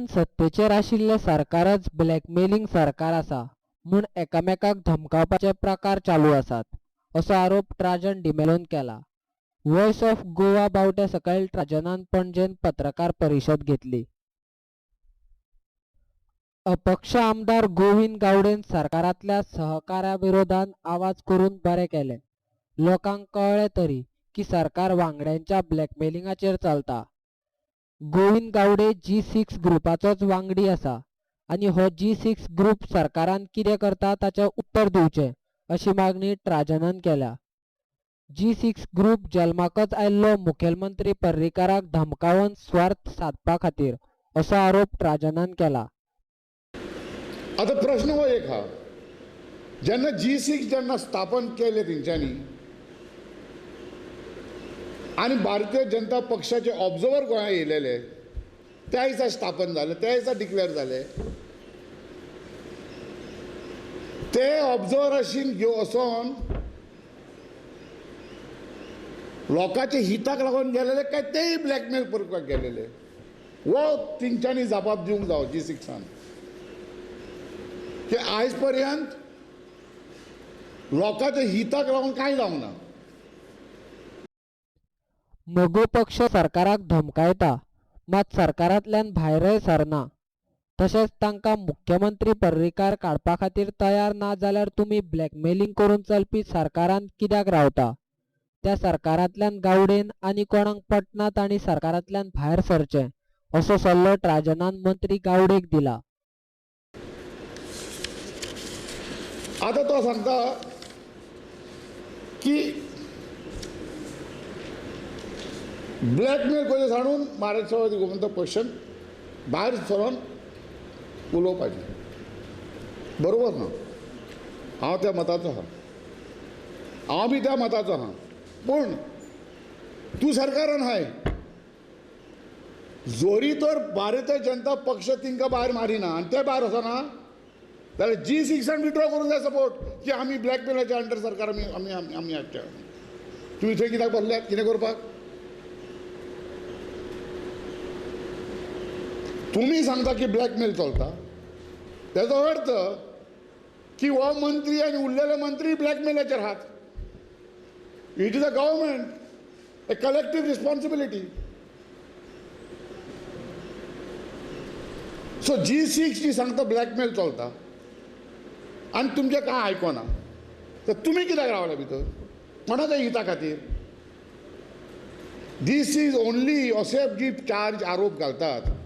देशान सत्तेचेर आशिल्ले सरकारच ब्लॅकमेलिंग सरकार आसा म्हूण एकामेकाक धमकावपाचे प्रकार चालू आसात असो आरोप ट्राजन डिमेलोन केला. व्हॉइस ऑफ गोवा बावटे सकयल ट्राजनान पणजेन पत्रकार परिशद घेतली. अपक्ष आमदार गोविंद गावडेन सरकारातल्या सहकार्या विरोधात आवाज करून बरे केले. लोकांक कळ्ळे तरी की सरकार वांगड्यांच्या ब्लॅकमेलिंगाचेर चलता. गोविंद गावडे G6 ग्रुपाचोच वांगडी आसा आनी हो G6 ग्रुप सरकारान कितें करता ताचें उत्तर दिवचें अशी मागणी ट्राजनान केल्या. G6 ग्रुप जल्माकच आयिल्लो मुखेलमंत्री पर्रीकाराक धमकावन स्वार्थ साधपा खातीर असो आरोप ट्राजनान केला. आता प्रश्न हो एक हा, जेन्ना G6 जेन्ना स्थापन केले तेंच्यांनी आणि भारतीय जनता पक्षाचे ऑब्झर्वर गोंयांत येयलेले, त्या दिसा स्थापन झाले, त्या दिसा डिक्लेअर झाले. ते ऑब्झर्वर आशिन वचोन लोकांच्या हिताक लागून गेलेले काय तेय ब्लॅकमेल करपाक गेलेले, वो तेंच्यांनी जबाब दिवंक जावो G6 की आयज पर्यंत लोकांच्या हिताक लागून कांय जावंक ना. मोगो पक्ष सरकाराक धमकायता मात सरकारांतल्यान भायरय सरना. तशेंच तांकां मुख्यमंत्री पर्रीकार काडपा खातीर तयार ना जाल्यार तुमी ब्लॅकमेलिंग करून चलपी सरकारान कित्याक रावता. त्या सरकारांतल्यान गावडेन आनी कोणाक पटना तांणी सरकारांतल्यान भायर सरचें असो सल्लो ट्राजनान मंत्री गावडेक दिला. आता तो सांगता की ब्लॅकमेल करून सांडून महाराष्ट्रवादी गोमंतक पक्षान भायर सरून उलोवपाचें. बरोबर ना, हांव त्या मताचो आहा, हांव बी त्या मताचो आहा. पूण तूं सरकारान हाय, जोरी तर भारतीय जनता पक्ष तिंकां भायर मारिना आनी ते भायर वचना जाल्यार G6 विड्रॉ करूंक जाय सपोर्ट की आमी ब्लॅकमेलाच्या अंडर सरकार आमी हाडचे. तुमी थंय कित्याक बसल्यात, कितें करपाक? तुम्ही सांगता की ब्लॅकमेल चलता, त्याचो अर्थ की हो मंत्री आणि उरलेले मंत्री ब्लॅकमेलाचेर आहात. It is a government, A collective responsibility. So G6 जी सांगता ब्लॅकमेल चलता आणि तुमचें कांय आयकना, तर तुमी कित्याक रावल्या भितर? कोणाच्या हिता खातीर? दीस इज ओन्ली असे जी चार्ज आरोप घालतात.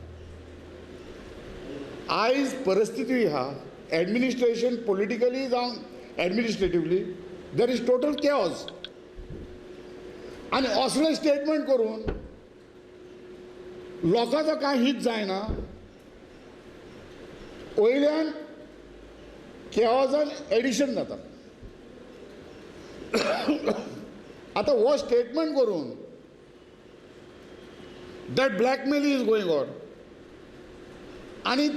आयज परिस्थिती हा, एडमिनिस्ट्रेशन पॉलिटिकली जावं administratively there is total chaos. आणि असले स्टेटमेंट करून लोकांचो कांय हित जायना, वयल्यान केओसान एडिशन जाता. आता हो स्टेटमेंट करून that blackmail is going on आणि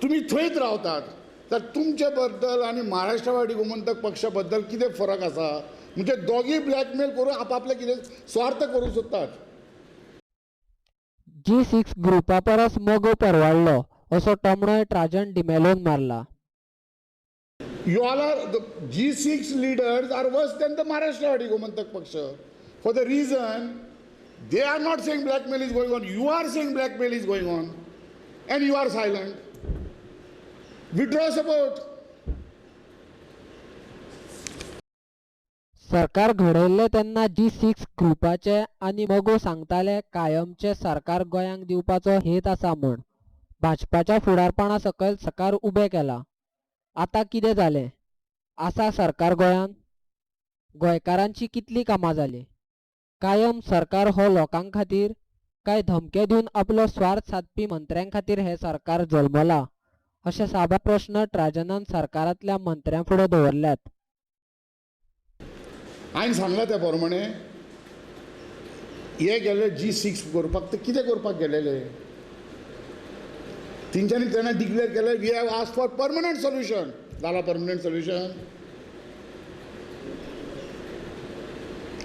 तुम्ही थंयच रावतात, तर तुमचे बद्दल आणि महाराष्ट्रवादी गोमंतक पक्षा बद्दल कितें फरक आसा? म्हणजे दोगी ब्लॅकमेल करून आपापले कितें स्वार्थ करूंक सोदतात. G6 ग्रुपा परस मोगो परवाडलो असो टोमणोय ट्राजन डिमेलोन मारला. You all are the G6 leaders are worse than the Maharashtra Gomantak Paksha for the reason they are not saying blackmail is going on. You are saying blackmail is going on, and you are silent. Withdraw support. सरकार घडयल्ले तेन्ना G6 ग्रुपाचे आनी मोगो सांगताले कायमचे सरकार गोंयांक दिवपाचो हेत आसा म्हूण. भाजपाच्या फुडारपणा सकयल सरकार उबें केला. आता कितें जालें? आसा सरकार गोंयांत? गोंयकारांची कितली कामां जाली? कायम सरकार हो लोकां खातीर काय धमके दिवन आपलो स्वार्थ साधपी मंत्र्यां खातीर हे सरकार जल्मला? अशे साबार प्रश्न ट्राजनान सरकारांतल्या मंत्र्यां फुडें दवरल्यात. हांवें सांगला त्या प्रमाणे हे गेले G6 करपाक, ते कितें करपाक गेलेले? तेंच्यांनी तेन्ना डिक्लेअर केलें we have asked for permanent solution. जाला परमनंट सोल्युशन?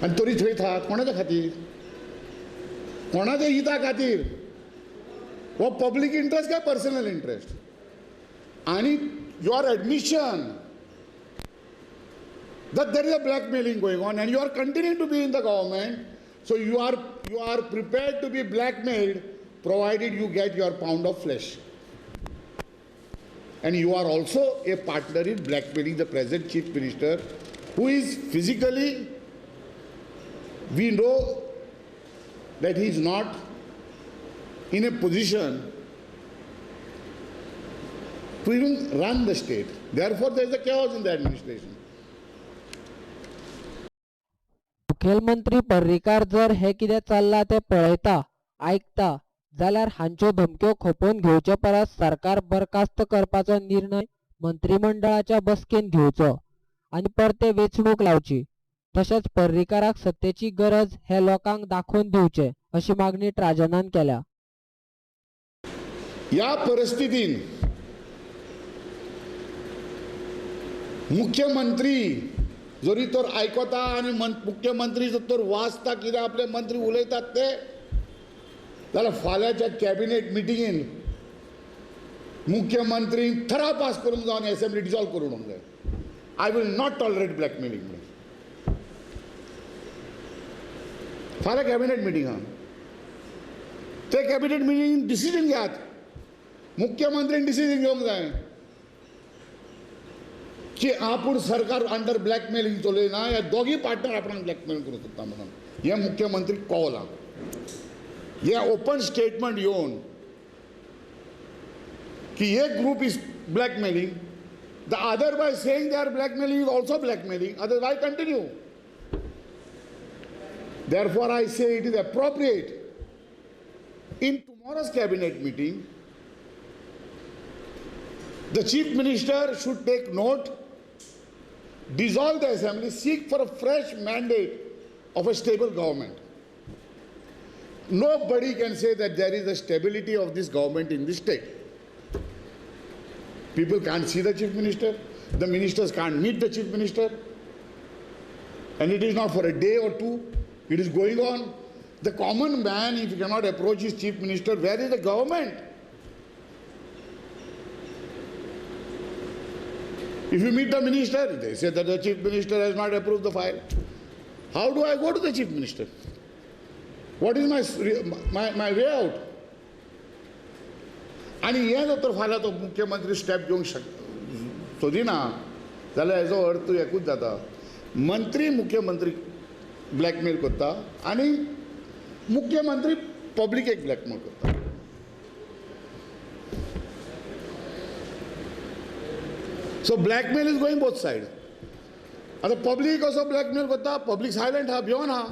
आनी तरी थंय थात कोणाच्या खातीर? कोणाच्या हिता खातीर? वो पब्लिक इंटरेस्ट काय पर्सनल इंटरेस्ट आणि your admission that there is a blackmailing going on and you are continuing to be in the government, so you are prepared to be blackmailed provided you get your pound of flesh. And you are also a partner in blackmailing the present chief minister, who is physically, we know that he is not in a position to even run the state. Therefore, there is a chaos in the administration. मुखेलमंत्री पर्रीकार जर हे कितें चल्लां तें पळयता आयकता जाल्यार हांच्यो धमक्यो खपोवन घेवचे परस सरकार बरखास्त करपाचो निर्णय मंत्रिमंडळाच्या बसकेन घेवचो आनी परते वेंचणूक लावची. तशेंच पर्रीकाराक सत्तेची गरज हे लोकांक दाखोवन दिवचे अशी मागणी राजनान केल्या. या परिस्थितीन मुख्यमंत्री जरी तर आयकता आणि मुख्यमंत्री जर तर वाचता कितें आपले मंत्री उलयतात ते, जाल्यार फाल्यांच्या कॅबिनेट मिटिंगेन मुख्यमंत्री ठराव पास करूंक जाय आनी असेंब्ली डिसॉल्व करूंक जाय. I will not tolerate blackmailing. फाल्यां कॅबिनेट मिटिंग आहा, ते कॅबिनेट मिटिंगेन डिसिजन घेयात. मुख्यमंत्रीन डिसिजन घेवंक जाय की आपूण सरकार अंडर ब्लॅकमेलिंग चलयना, ह्या दोगी पार्टनर आपणाक ब्लॅकमेल करूं सोदता म्हणून हे मुख्यमंत्री कळवलां. हे ओपन स्टेटमेंट येवन की एक group is blackmailing, the other by saying they are blackmailing is also blackmailing. Other Y continue? Therefore, I say it is appropriate in tomorrow's cabinet meeting, the chief minister should take note, dissolve the assembly, seek for a fresh mandate of a stable government. Nobody can say that there is a stability of this government in this state. People can't see the chief minister, the ministers can't meet the chief minister, and it is not for a day or two. It is going on. The common man, if he cannot approach his chief minister, where is the government? If you meet the minister, they say that the chief minister has not approved the file. How do I go to the chief minister? What is my way out? आणि हे जर तर फाल्यां तो मुख्यमंत्री step घेवंक सोदिना जाल्यार हेजो अर्थ एकूच जाता, मंत्री मुख्यमंत्री ब्लॅकमेल करता आणि मुख्यमंत्री पब्लिकेक ब्लॅकमेल करता. So blackmail is going both said. आता पब्लीक कसो ब्लॅकमेल करता, पब्लीक सायलंट आहा, भिवून आहा,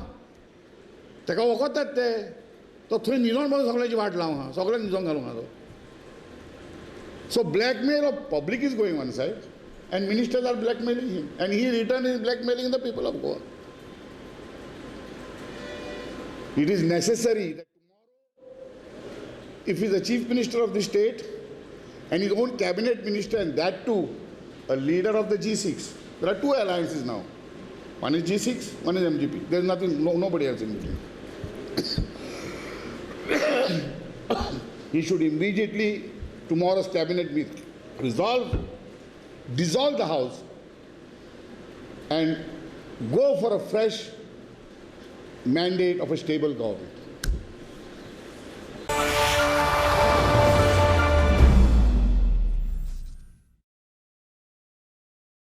ताका वखदतात ते, तो थंय न्हिदोन म्हणून सगळ्यांची वाट लावंक आहा, सगळ्यांक न्हिदोंक घालूंक आहा तो. So blackmail of public is going one said and ministers are blackmailing him, and he in return is blackmailing the people of Goa. It is necessary that tomorrow, if he is the chief minister of the state and his own cabinet minister, and that too a leader of the G6, there are two alliances now. One is G6, one is MGP. There is nothing, nobody else in between. He should immediately, tomorrow's cabinet meet, dissolve the house and go for a fresh mandate of a stable government.